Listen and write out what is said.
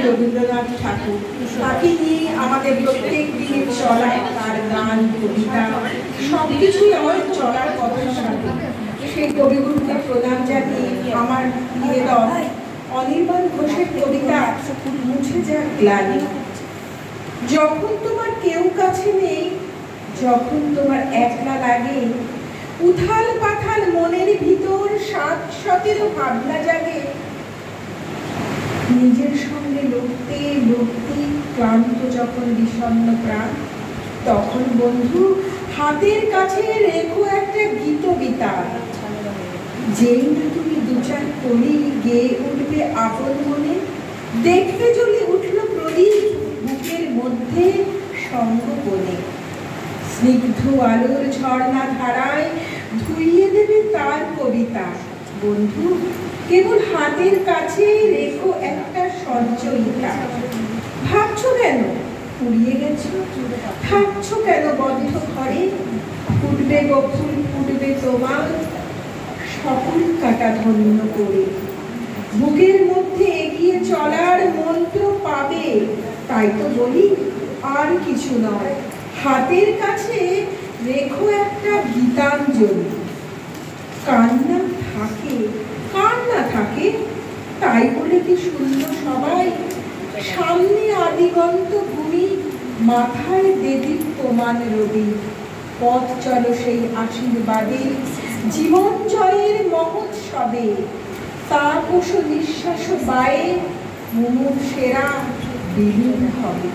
রবীন্দ্রনাথ ঠাকুর তাকে নিয়ে আমাদের প্রত্যেক দিনের চলা, তার গান, কবিতা সবকিছুই আমার চলার কথার সাথে। সেই কবিগুরুকে প্রণাম জানিয়ে আমার নিবেদন অনির্বাণ ঘোষের কবিতা মুছে যাক গ্লানি। যখন তোমার কেউ কাছে নেই, যখন তোমার একলা লাগে, উথাল পাথাল মনের ভিতর সাত সতেরো ভাবনা জাগে। নিজের সঙ্গে লড়তে লড়তে ক্লান্ত যখন বিষণ্ণ প্রাণ, তখন বন্ধু হাতের কাছে রেখো একটা গীতবিতা। যেই না তুমি দু চার কলি গেয়ে উঠবে আপন মনে, দেখবে জ্বলে উঠল প্রদীপ বুকের মধ্যে সঙ্গোপনে। স্নিগ্ধ আলোর ঝর্ণা ধারায় ধুইয়ে দেবে তার কবিতা। বন্ধু কেবল হাতের কাছে রেখো একটা সঞ্চয়িতা। ভাবছো কেন ফুরিয়ে গেছো, থাকছো কেন বদ্ধ ঘরে? ফুটবে গো ফুল, ফুটবে তোমার সকল কাটা ধন্য করে। বুকের মধ্যে এগিয়ে চলার মন্ত্র পাবে, তাই তো বলি আর কিছু নয়। হাতের কাছে রেখো একটা গীতাঞ্জলি। কান্না থাকে, কার না থাকে, তাই বলে কি শূন্য সবাই? সামনে আদিগন্ত ভূমি, মাথায় দেদীপ্যমান রবি। পথ চলো সেই আশীর্বাদে, জীবন জয়ের মহোৎসবে। তাপস নিঃশ্বাস বায়ে মুমুক্ষেরা বিলীন হবে।